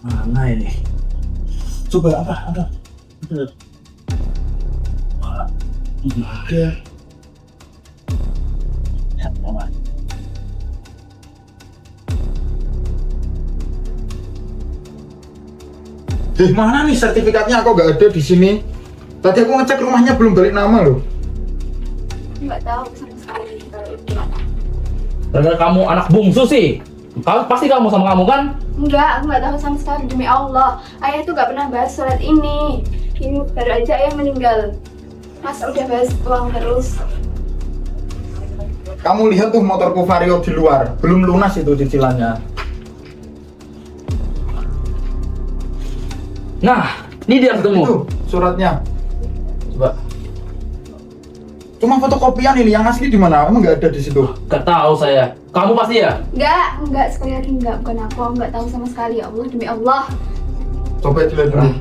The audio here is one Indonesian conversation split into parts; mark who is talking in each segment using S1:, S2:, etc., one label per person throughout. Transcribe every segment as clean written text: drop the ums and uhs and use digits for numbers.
S1: Mana ini? Coba apa? Ada. Wah, ini ada. Ya, Mama.
S2: Mana nih sertifikatnya? Kok nggak ada di sini? Tadi aku ngecek rumahnya belum balik nama loh.
S3: Nggak tahu sama sekali kalau itu.
S4: Karena kamu anak bungsu sih. Pasti kamu sama kamu kan?
S3: Enggak, aku nggak tahu sama sekali demi Allah. Ayah tuh nggak pernah bahas surat ini. Ini baru aja ayah meninggal. Masa udah bahas uang terus?
S2: Kamu lihat tuh motorku Vario di luar, belum lunas itu cicilannya.
S4: Nah, ini dia ketemu.
S2: Itu suratnya.
S4: Coba.
S2: Cuma fotokopian ini, yang asli di mana? Emang nggak ada di situ.
S4: Gak tahu saya. Kamu pasti ya?
S3: Enggak, sekali lagi enggak, bukan aku nggak tahu sama sekali ya Allah, demi Allah.
S2: Coba dilihat dulu.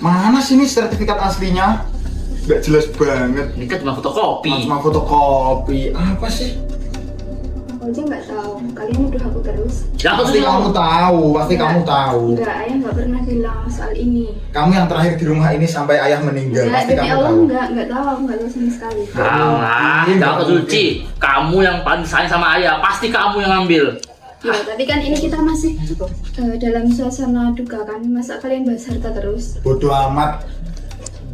S2: Mana sih ini sertifikat aslinya? Nggak jelas banget.
S4: Ini kan cuma fotokopi.
S2: Cuma fotokopi. Apa sih?
S3: Aku aja nggak tahu. Kalian nuduh aku terus.
S4: Ya,
S2: Pasti kamu tahu, pasti kamu tahu.
S3: Enggak, ayah nggak pernah bilang soal ini.
S2: Kamu yang terakhir di rumah ini sampai ayah meninggal,
S3: Enggak,
S2: pasti
S3: demi
S2: kamu
S3: Allah
S2: tahu.
S3: enggak tahu, aku nggak tahu sama sekali.
S4: Jangan kesuci. Kamu yang paling sayang sama ayah. Pasti kamu yang ngambil.
S3: Ya, tapi kan ini kita masih dalam suasana duka kan. Masa kalian bahas harta terus?
S2: Bodoh amat.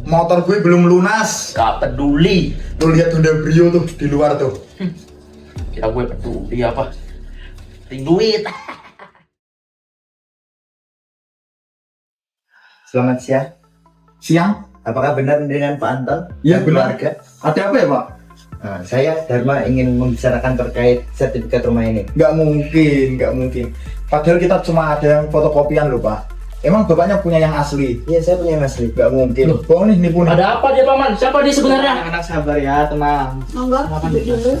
S2: Motor gue belum lunas.
S4: Gak peduli.
S2: Tuh lihat Honda Brio tuh di luar tuh.
S4: Kira gue peduli apa? Penting duit.
S5: Selamat siang.
S2: Siang?
S5: Apakah benar dengan Pak Anton?
S2: Iya,
S5: Dan
S2: benar.
S5: keluarga?
S2: Ada apa ya, Pak?
S5: Nah, saya Dharma ingin membicarakan terkait sertifikat rumah ini.
S2: Nggak mungkin, nggak mungkin. Padahal kita cuma ada yang fotokopian loh, Pak. Emang bapaknya punya yang asli?
S5: Iya, saya punya yang asli.
S2: Nggak mungkin.
S4: Loh.
S2: Bohong nih, nipu nih.
S4: Ada apa dia paman? Siapa dia sebenarnya?
S1: Anak-anak sabar ya, tenang.
S3: Monggo, duduk dulu.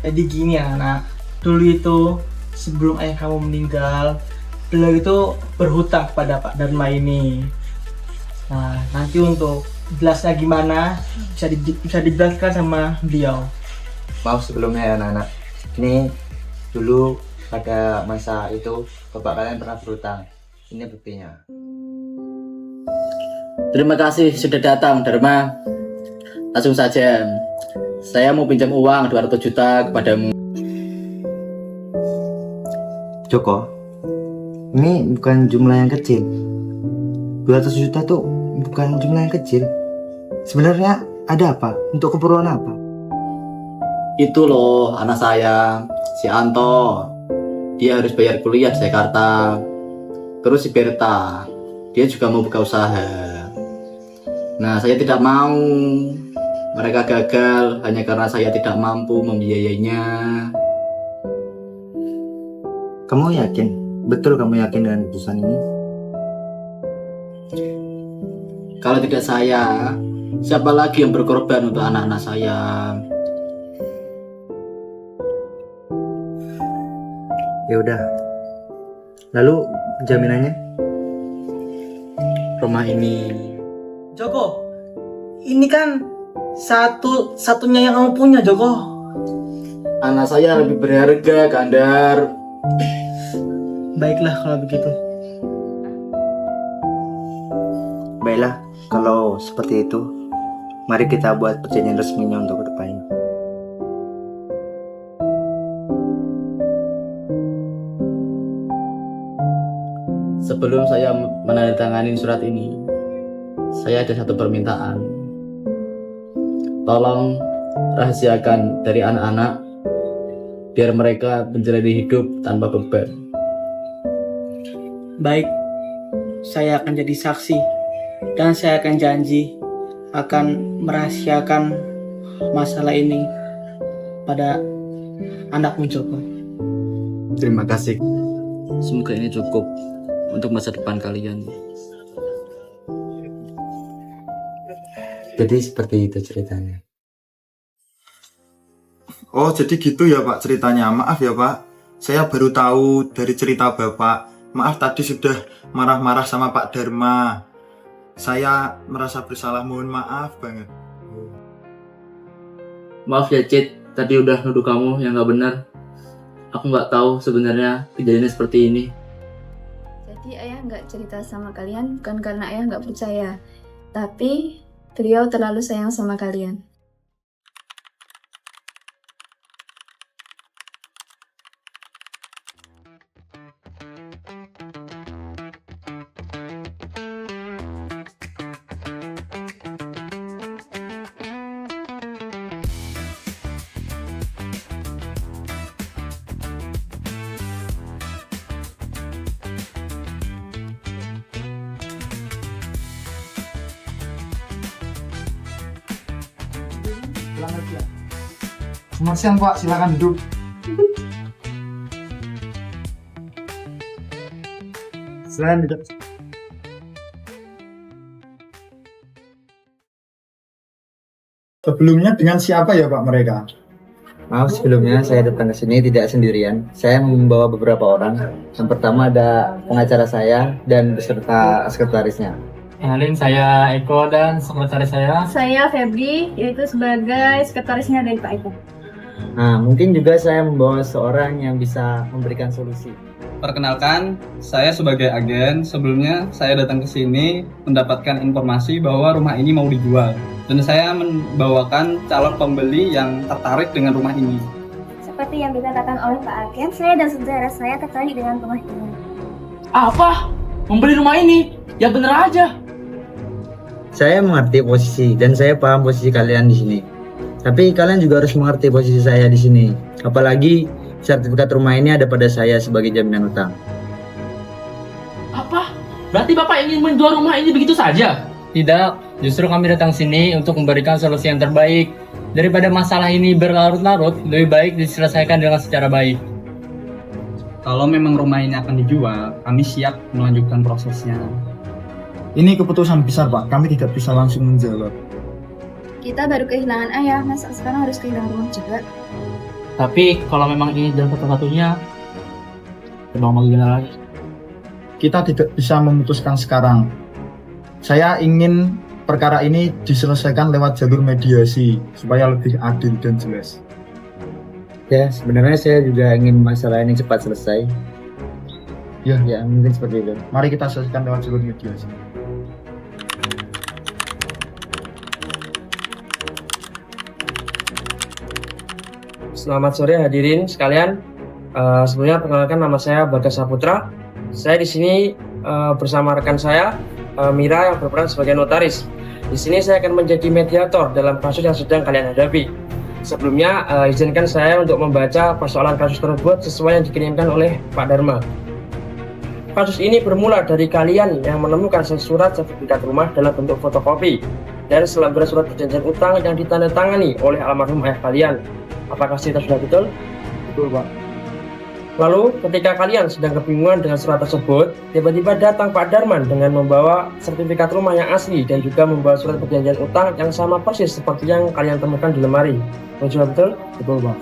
S1: Jadi gini anak, dulu itu sebelum ayah kamu meninggal, beliau itu berhutang kepada Pak Dharma ini. Nah, nanti untuk jelasnya gimana bisa dijelaskan sama beliau.
S5: Maaf sebelumnya ya anak-anak. Ini dulu pada masa itu bapak kalian pernah berhutang. Ini buktinya.
S4: Terima kasih sudah datang, Dharma. Langsung saja. Saya mau pinjam uang 200 juta kepadamu.
S5: Joko, ini bukan jumlah yang kecil. 200 juta tuh bukan jumlah yang kecil. Sebenarnya ada apa? Untuk keperluan apa?
S4: Itu loh anak saya, si Anto. Dia harus bayar kuliah di Jakarta. Terus si Berta, dia juga mau buka usaha. Nah, saya tidak mau mereka gagal hanya karena saya tidak mampu membiayainya.
S5: Kamu yakin? Betul kamu yakin dengan keputusan ini?
S4: Kalau tidak saya, siapa lagi yang berkorban untuk anak-anak saya?
S5: Ya udah. Lalu jaminannya?
S4: Rumah ini
S1: Joko, ini kan satu-satunya yang kamu punya, Joko.
S4: anak saya lebih berharga, Kandar.
S1: Baiklah kalau begitu.
S5: Baiklah, kalau seperti itu, mari kita buat perjanjian resminya untuk kedepannya.
S4: Sebelum saya menandatangani surat ini, saya ada satu permintaan. Tolong rahasiakan dari anak-anak biar mereka menjalani hidup tanpa beban.
S1: Baik, saya akan jadi saksi dan saya akan janji akan merahasiakan masalah ini pada anakmu Joko.
S4: Terima kasih. Semoga ini cukup untuk masa depan kalian.
S5: Jadi seperti itu ceritanya.
S2: Oh, jadi gitu ya, Pak, ceritanya. Maaf ya, Pak. Saya baru tahu dari cerita Bapak. Maaf tadi sudah marah-marah sama Pak Dharma. Saya merasa bersalah, mohon maaf banget.
S4: Maaf ya Cid, tadi udah nuduh kamu yang nggak benar. Aku nggak tahu sebenarnya kejadiannya seperti ini.
S3: Jadi ayah nggak cerita sama kalian bukan karena ayah nggak percaya, tapi beliau terlalu sayang sama kalian.
S2: Selamat siang Pak, silakan duduk. Silakan duduk. Sebelumnya dengan siapa ya Pak mereka?
S5: Maaf sebelumnya saya datang ke sini tidak sendirian. Saya membawa beberapa orang. Yang pertama ada pengacara saya dan beserta sekretarisnya.
S1: Kenalin, saya Eko dan sekretaris saya.
S3: Saya Febri, yaitu sebagai sekretarisnya dari Pak Eko.
S5: Nah, mungkin juga saya membawa seorang yang bisa memberikan solusi.
S6: Perkenalkan, saya sebagai agen. Sebelumnya saya datang ke sini mendapatkan informasi bahwa rumah ini mau dijual. Dan saya membawakan calon pembeli yang tertarik dengan rumah ini.
S7: Seperti yang dikatakan oleh Pak Agen, saya dan saudara saya tertarik dengan rumah ini.
S1: Apa? Membeli rumah ini? Ya bener aja.
S5: Saya mengerti posisi dan saya paham posisi kalian di sini. Tapi kalian juga harus mengerti posisi saya di sini. Apalagi sertifikat rumah ini ada pada saya sebagai jaminan utang.
S8: Apa? Berarti Bapak ingin menjual rumah ini begitu saja?
S9: Tidak, justru kami datang sini untuk memberikan solusi yang terbaik. Daripada masalah ini berlarut-larut, lebih baik diselesaikan dengan secara baik.
S6: Kalau memang rumah ini akan dijual, kami siap melanjutkan prosesnya.
S2: Ini keputusan besar Pak, kami tidak bisa langsung menjawab.
S3: Kita baru kehilangan ayah, masa sekarang harus kehilangan rumah juga?
S8: Tapi kalau memang ini jalan satu-satunya, kita mau gimana lagi?
S2: Kita tidak bisa memutuskan sekarang. Saya ingin perkara ini diselesaikan lewat jalur mediasi supaya lebih adil dan jelas.
S5: Ya, sebenarnya saya juga ingin masalah ini cepat selesai.
S2: Ya,
S5: Mungkin seperti itu.
S2: mari kita selesaikan lewat jalur mediasi.
S9: Selamat sore hadirin sekalian. Sebelumnya perkenalkan nama saya Bagas Saputra. Saya di sini bersama rekan saya Mira yang berperan sebagai notaris. Di sini saya akan menjadi mediator dalam kasus yang sedang kalian hadapi. Sebelumnya izinkan saya untuk membaca persoalan kasus tersebut sesuai yang dikirimkan oleh Pak Dharma. Kasus ini bermula dari kalian yang menemukan surat sertifikat rumah dalam bentuk fotokopi dan selembar surat perjanjian utang yang ditandatangani oleh almarhum ayah kalian. Apakah cerita sudah betul?
S2: Betul Pak.
S9: Lalu ketika kalian sedang kebingungan dengan surat tersebut, tiba-tiba datang Pak Darman dengan membawa sertifikat rumah yang asli dan juga membawa surat perjanjian utang yang sama persis seperti yang kalian temukan di lemari. Sudah betul?
S2: Betul Pak.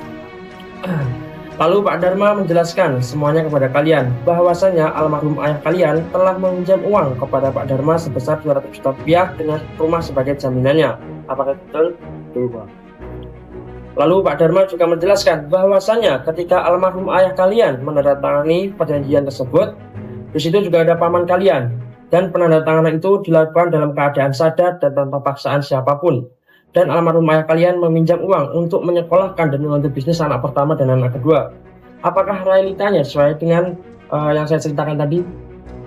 S9: Lalu Pak Dharma menjelaskan semuanya kepada kalian bahwasanya almarhum ayah kalian telah meminjam uang kepada Pak Dharma sebesar 200 juta rupiah dengan rumah sebagai jaminannya. Apakah betul?
S2: Betul Pak.
S9: Lalu Pak Dharma juga menjelaskan bahwasanya ketika almarhum ayah kalian menandatangani perjanjian tersebut, di situ juga ada paman kalian dan penandatanganan itu dilakukan dalam keadaan sadar dan tanpa paksaan siapapun. Dan almarhum ayah kalian meminjam uang untuk menyekolahkan dan membantu bisnis anak pertama dan anak kedua. Apakah realitanya sesuai dengan yang saya ceritakan tadi?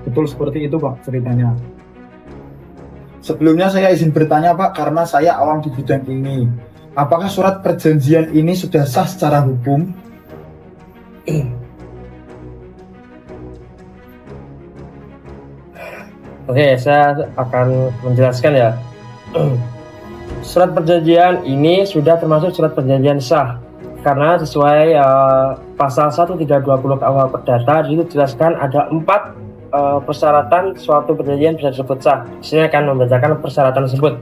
S2: Betul seperti itu Pak ceritanya. Sebelumnya saya izin bertanya Pak karena saya awam di bidang ini. Apakah surat perjanjian ini sudah sah secara hukum?
S9: Oke, saya akan menjelaskan ya. Surat perjanjian ini sudah termasuk surat perjanjian sah karena sesuai pasal 1320 KUH Perdata itu dijelaskan ada 4 persyaratan suatu perjanjian bisa disebut sah. Saya akan membacakan persyaratan tersebut.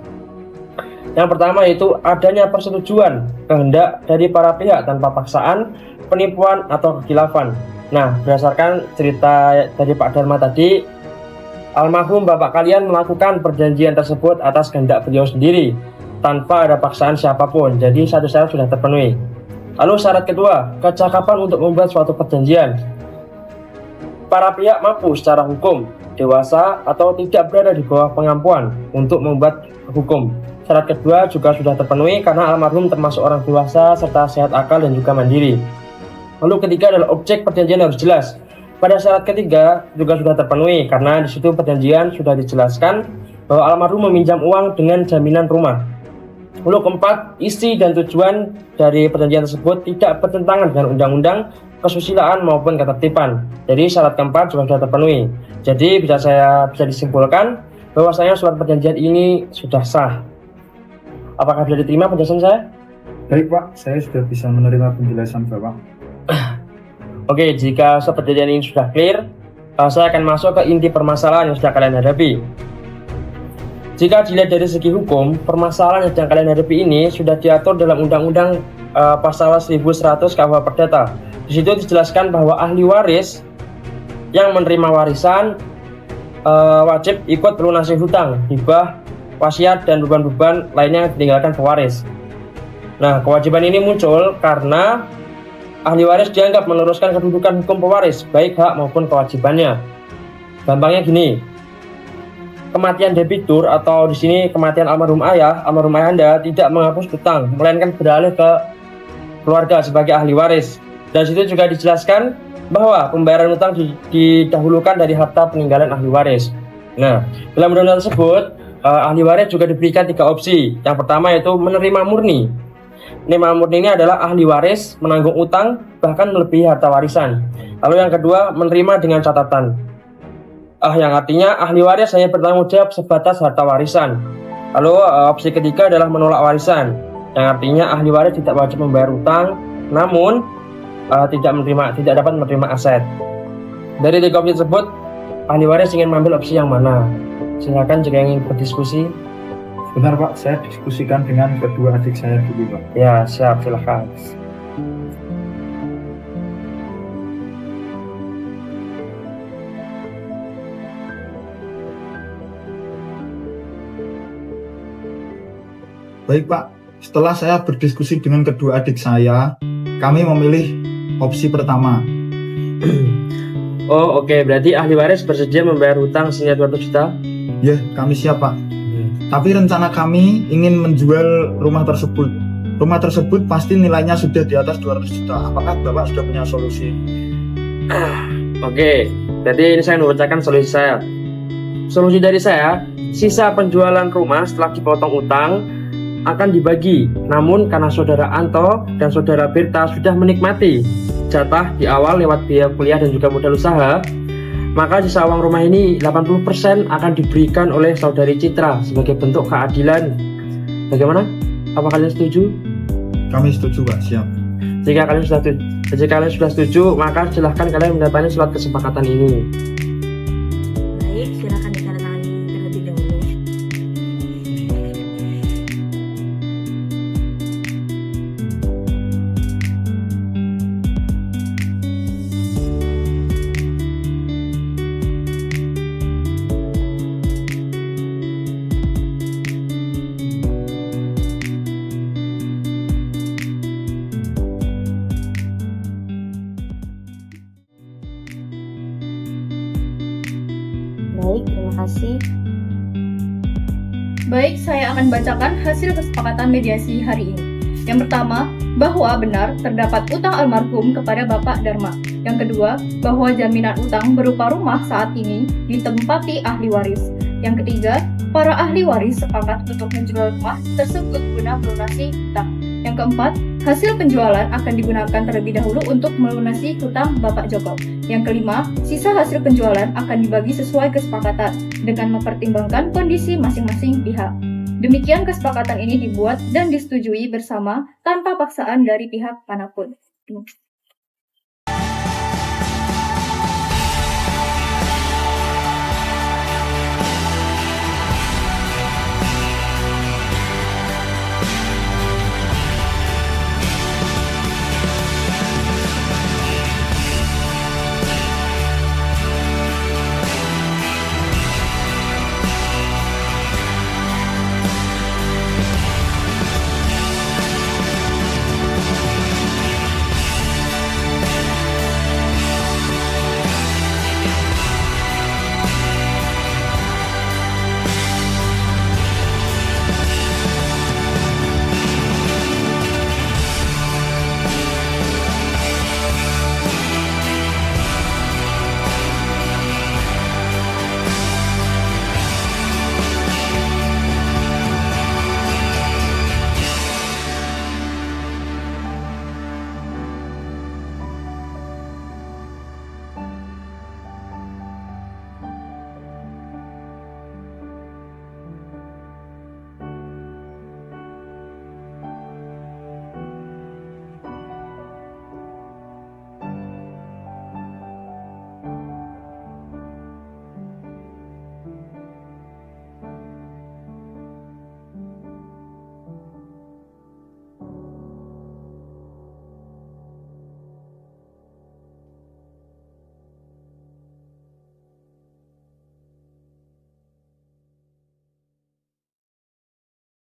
S9: Yang pertama yaitu adanya persetujuan kehendak dari para pihak tanpa paksaan, penipuan atau kekhilafan. Nah, berdasarkan cerita dari Pak Dharma tadi, almarhum bapak kalian melakukan perjanjian tersebut atas kehendak beliau sendiri tanpa ada paksaan siapapun. Jadi satu syarat sudah terpenuhi. Lalu syarat kedua, kecakapan untuk membuat suatu perjanjian. Para pihak mampu secara hukum, dewasa atau tidak berada di bawah pengampuan untuk membuat hukum. Syarat kedua juga sudah terpenuhi karena almarhum termasuk orang dewasa serta sehat akal dan juga mandiri. Lalu ketiga adalah objek perjanjian harus jelas. Pada syarat ketiga juga sudah terpenuhi karena di situ perjanjian sudah dijelaskan bahwa almarhum meminjam uang dengan jaminan rumah. Lalu keempat, isi dan tujuan dari perjanjian tersebut tidak bertentangan dengan undang-undang, kesusilaan maupun ketertiban. Jadi syarat keempat juga sudah terpenuhi. Jadi bisa disimpulkan bahwasanya surat perjanjian ini sudah sah. Apakah bisa diterima penjelasan saya?
S2: Baik Pak, saya sudah bisa menerima penjelasan Bapak.
S9: Oke, jika surat perjanjian ini sudah clear, saya akan masuk ke inti permasalahan yang sudah kalian hadapi. Jika dilihat dari segi hukum, permasalahan yang sedang kalian hadapi ini sudah diatur dalam Undang-Undang Pasal 1100 KUH Perdata. Di situ dijelaskan bahwa ahli waris yang menerima warisan wajib ikut melunasi hutang, hibah, wasiat dan beban-beban lainnya yang ditinggalkan pewaris. Nah, kewajiban ini muncul karena ahli waris dianggap meneruskan kedudukan hukum pewaris, baik hak maupun kewajibannya. Gampangnya gini, kematian debitur atau di sini kematian almarhum ayahanda tidak menghapus hutang, melainkan beralih ke keluarga sebagai ahli waris. Dan situ juga dijelaskan bahwa pembayaran hutang didahulukan dari harta peninggalan ahli waris. Nah, dalam undang-undang tersebut ahli waris juga diberikan 3 opsi. Yang pertama yaitu menerima murni. Menerima murni ini adalah ahli waris menanggung utang bahkan melebihi harta warisan. Lalu yang kedua menerima dengan catatan. Yang artinya ahli waris hanya bertanggung jawab sebatas harta warisan. Lalu opsi ketiga adalah menolak warisan. Yang artinya ahli waris tidak wajib membayar utang, namun tidak dapat menerima aset. Dari 3 opsi tersebut, ahli waris ingin mengambil opsi yang mana? Silakan jika ingin berdiskusi.
S2: Benar Pak, saya diskusikan dengan kedua adik saya dulu Pak.
S9: Ya, siap, silakan.
S2: Baik Pak, setelah saya berdiskusi dengan kedua adik saya, kami memilih opsi pertama.
S9: Oh oke, berarti ahli waris bersedia membayar hutang senilai 200 juta?
S2: Ya, kami siap Pak. Tapi rencana kami ingin menjual rumah tersebut. Rumah tersebut pasti nilainya sudah di atas 200 juta. Apakah Bapak sudah punya solusi?
S9: Oke, berarti ini saya membacakan solusi saya. Solusi dari saya, sisa penjualan rumah setelah dipotong utang akan dibagi. Namun karena saudara Anto dan saudara Berta sudah menikmati jatah di awal lewat biaya kuliah dan juga modal usaha, maka sisa uang rumah ini 80% akan diberikan oleh saudari Citra sebagai bentuk keadilan. Bagaimana? Apa kalian setuju?
S2: Kami setuju Pak, siap.
S9: Jika kalian sudah setuju, maka silahkan kalian mendatangi surat kesepakatan ini.
S7: Baik, silakan ditandatangani terlebih dahulu. Baik, terima kasih.
S3: Baik, saya akan bacakan hasil kesepakatan mediasi hari ini. Yang pertama, bahwa benar terdapat utang almarhum kepada Bapak Dharma. Yang kedua, bahwa jaminan utang berupa rumah saat ini ditempati ahli waris. Yang ketiga, para ahli waris sepakat untuk menjual rumah tersebut guna melunasi hutang. Yang keempat, hasil penjualan akan digunakan terlebih dahulu untuk melunasi hutang Bapak Joko. Yang kelima, sisa hasil penjualan akan dibagi sesuai kesepakatan dengan mempertimbangkan kondisi masing-masing pihak. Demikian kesepakatan ini dibuat dan disetujui bersama tanpa paksaan dari pihak manapun.